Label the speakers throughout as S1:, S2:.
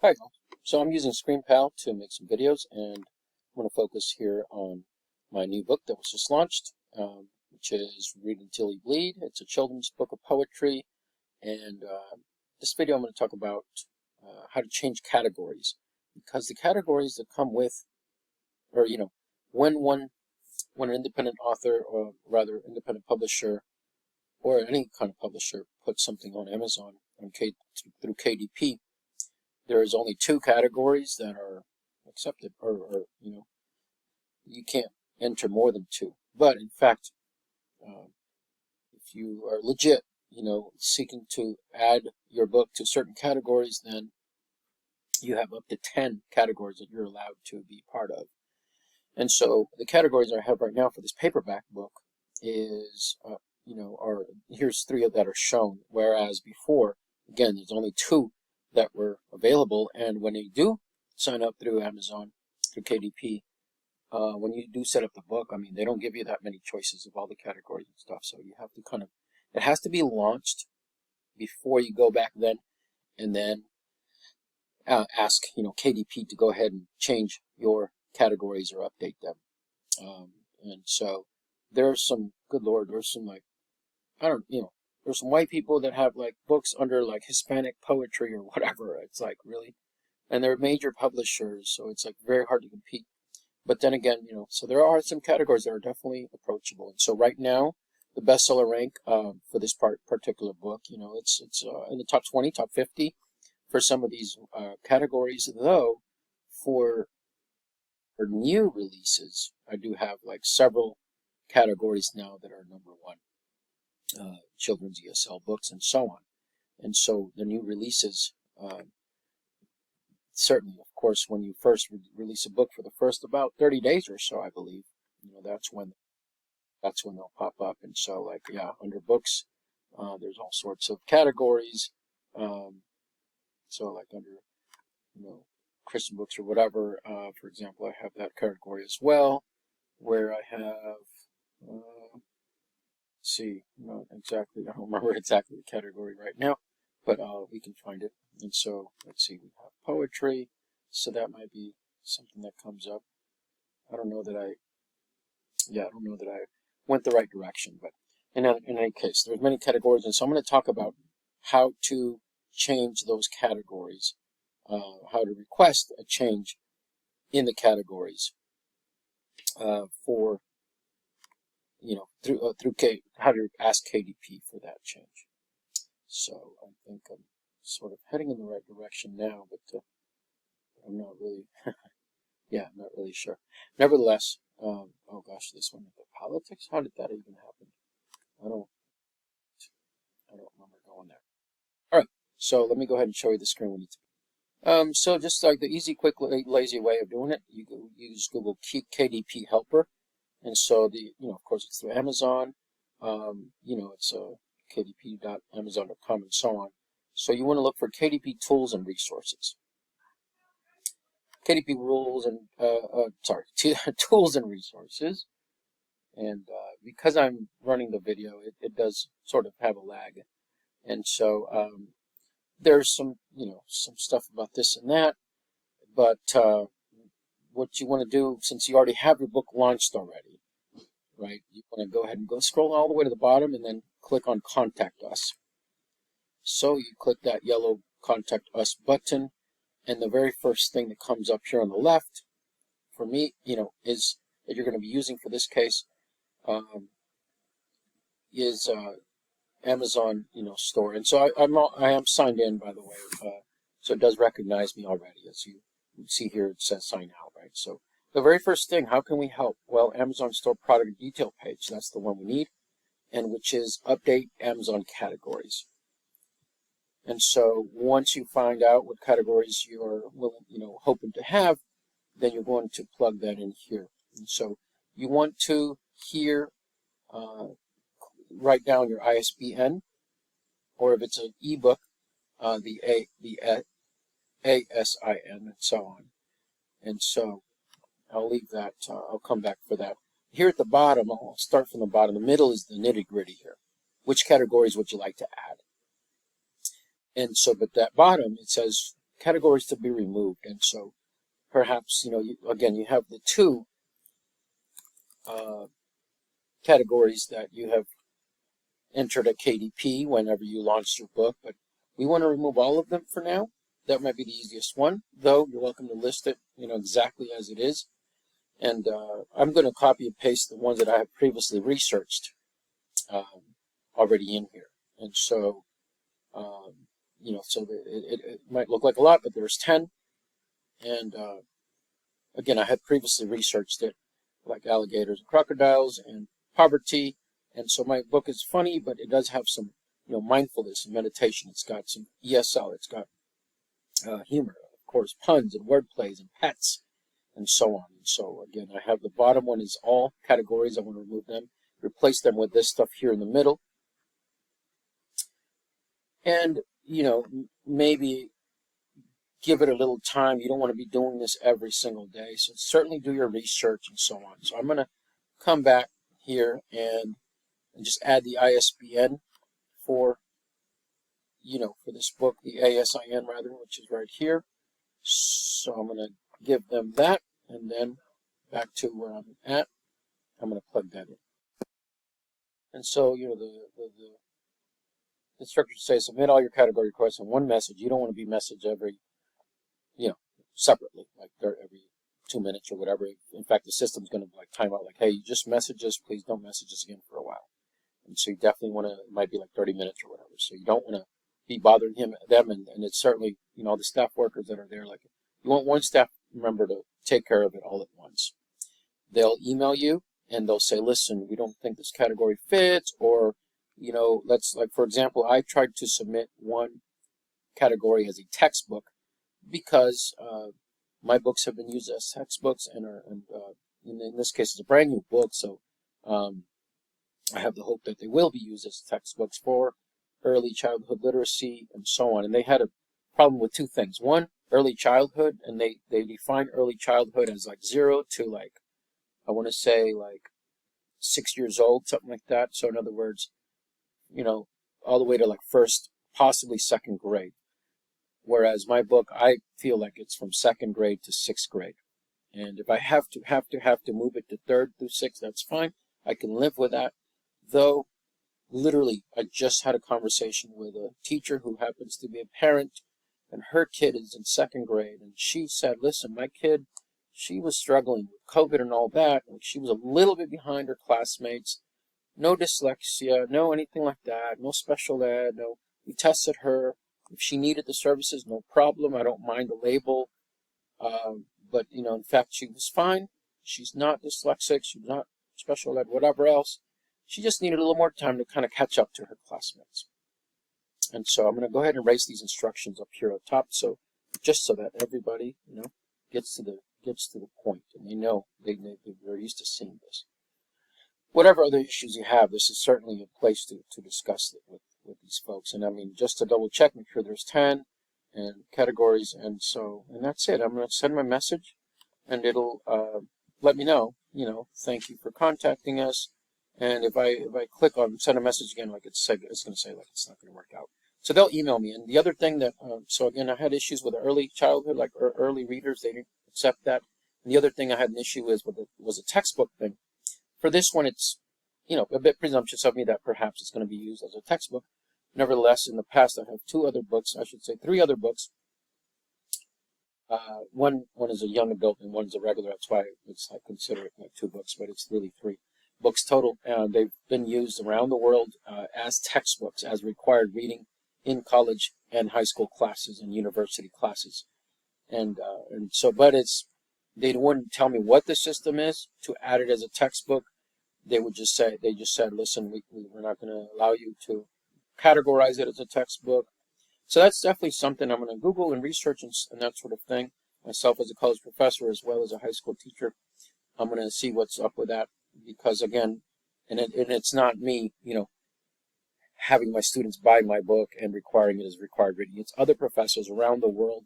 S1: Hi, so I'm using ScreenPal to make some videos, and I'm going to focus here on my new book that was just launched, which is Read Until You Bleed. It's a children's book of poetry, and this video I'm going to talk about how to change categories, because the categories that come with, or when an independent author, or rather independent publisher, or any kind of publisher puts something on Amazon through KDP, there is only two categories that are accepted, or you can't enter more than two. But in fact, if you are legit, seeking to add your book to certain categories, then you have up to 10 categories that you're allowed to be part of. And so the categories I have right now for this paperback book is, here's three that are shown, whereas before, again, there's only two that were available. And when you do sign up through Amazon, through KDP, when you do set up the book, I mean, they don't give you that many choices of all the categories and stuff. So you have to it has to be launched before you go back then, and then ask, KDP to go ahead and change your categories or update them. And so there's some, good Lord, there's some there's some white people that have books under Hispanic poetry or whatever. It's really, and they're major publishers, so it's very hard to compete. But then again, so there are some categories that are definitely approachable. And so right now, the bestseller rank for this particular book, it's in the top 20, top 50 for some of these categories. Though for new releases, I do have several categories now that are number one. Children's ESL books and so on. And so the new releases, certainly, of course, when you first release a book for the first about 30 days or so, I believe, that's when they'll pop up. And so under books, there's all sorts of categories. So under, Christian books or whatever, for example, I have that category as well, where I have, see, not exactly, I don't remember exactly the category right now, but we can find it. And so let's see, we have poetry, so that might be something that comes up. I don't know that I went the right direction, but in any case, there's many categories, and so I'm going to talk about how to change those categories, how to request a change in the categories for how to ask KDP for that change. So I think I'm sort of heading in the right direction now, but I'm not really, I'm not really sure. Nevertheless, oh gosh, this one, the politics, how did that even happen? I don't remember going there. All right, so let me go ahead and show you the screen we need to. So just like the easy, quick, lazy way of doing it, you use Google KDP Helper. And so of course, it's through Amazon. It's kdp.amazon.com and so on. So you want to look for KDP tools and resources. KDP rules and tools and resources. And because I'm running the video, it does sort of have a lag. And so there's some stuff about this and that. But what you want to do, since you already have your book launched already, right? You want to go ahead and scroll all the way to the bottom and then click on Contact Us. So you click that yellow Contact Us button, and the very first thing that comes up here on the left, for me, is that you're going to be using for this case, is Amazon, store. And so I am signed in, by the way, so it does recognize me already. As you see here, it says sign out, right? So the very first thing, how can we help? Well, Amazon Store Product Detail page, that's the one we need, and which is update Amazon categories. And so once you find out what categories you're hoping to have, then you're going to plug that in here. And so you want to here write down your ISBN, or if it's an ebook, the ASIN, and so on. And so I'll leave that, I'll come back for that. Here at the bottom, I'll start from the bottom. The middle is the nitty-gritty here. Which categories would you like to add? And so, but that bottom, it says categories to be removed. And so perhaps, again, you have the two categories that you have entered at KDP whenever you launched your book, but we want to remove all of them for now. That might be the easiest one, though. You're welcome to list it, exactly as it is. And I'm going to copy and paste the ones that I have previously researched already in here. And so, so it might look like a lot, but there's 10. And again, I had previously researched it, like alligators and crocodiles and poverty. And so my book is funny, but it does have some, mindfulness and meditation. It's got some ESL. It's got humor, of course, puns and word plays and pets, and so on. And so again, I have the bottom one is all categories. I want to remove them, replace them with this stuff here in the middle. And, maybe give it a little time. You don't want to be doing this every single day. So certainly do your research and so on. So I'm going to come back here and just add the ISBN for, for this book, the ASIN rather, which is right here. So I'm going to give them that, and then back to where I'm at, I'm going to plug that in. And so, the instructor says submit all your category requests in one message. You don't want to be messaged every, separately, like every 2 minutes or whatever. In fact, the system's going to like time out, like, hey, you just message us, please don't message us again for a while. And so you definitely want to, it might be like 30 minutes or whatever. So you don't want to be bothering them, and it's certainly, the staff workers that are there, like, you want one staff member to take care of it all at once. They'll email you, and they'll say, listen, we don't think this category fits, or, let's, like, for example, I tried to submit one category as a textbook because my books have been used as textbooks, and in this case, it's a brand new book, so I have the hope that they will be used as textbooks for early childhood literacy and so on. And they had a problem with two things. One, early childhood, and they define early childhood as like 0 to like, I want to say like 6 years old, something like that. So in other words, all the way to like first, possibly second grade. Whereas my book, I feel like it's from second grade to sixth grade. And if I have to move it to third through sixth, that's fine. I can live with that. Though, literally, I just had a conversation with a teacher who happens to be a parent, and her kid is in second grade. And she said, listen, my kid, she was struggling with COVID and all that, and she was a little bit behind her classmates. No dyslexia, no anything like that, no special ed, no. We tested her. If she needed the services, no problem. I don't mind the label. But, in fact, she was fine. She's not dyslexic. She's not special ed, whatever else. She just needed a little more time to kind of catch up to her classmates. And so I'm going to go ahead and erase these instructions up here at the top, so just so that everybody, gets to the point, and they know they're used to seeing this. Whatever other issues you have, this is certainly a place to discuss it with these folks. And I mean, just to double check, make sure there's 10 and categories, and that's it. I'm going to send my message, and it'll let me know, thank you for contacting us. And if I click on send a message again, like it's going to say like it's not going to work out. So they'll email me. And the other thing that, so again, I had issues with early childhood, like early readers. They didn't accept that. And the other thing I had an issue with was a textbook thing. For this one, it's, a bit presumptuous of me that perhaps it's going to be used as a textbook. Nevertheless, in the past, I have 3 other books. One is a young adult and one is a regular. That's why I consider it like 2 books, but it's really 3 books total. They've been used around the world as textbooks, as required reading in college and high school classes and university classes. And so, but they wouldn't tell me what the system is to add it as a textbook. They said, listen, we're not going to allow you to categorize it as a textbook. So that's definitely something I'm going to Google and research and that sort of thing. Myself as a college professor as well as a high school teacher, I'm going to see what's up with that. Because again, and it's not me, having my students buy my book and requiring it as required reading. It's other professors around the world,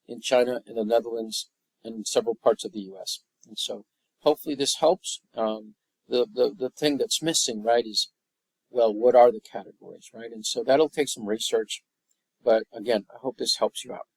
S1: in China, in the Netherlands, and several parts of the U.S. And so hopefully this helps. The thing that's missing, right, is, well, what are the categories, right? And so that'll take some research. But again, I hope this helps you out.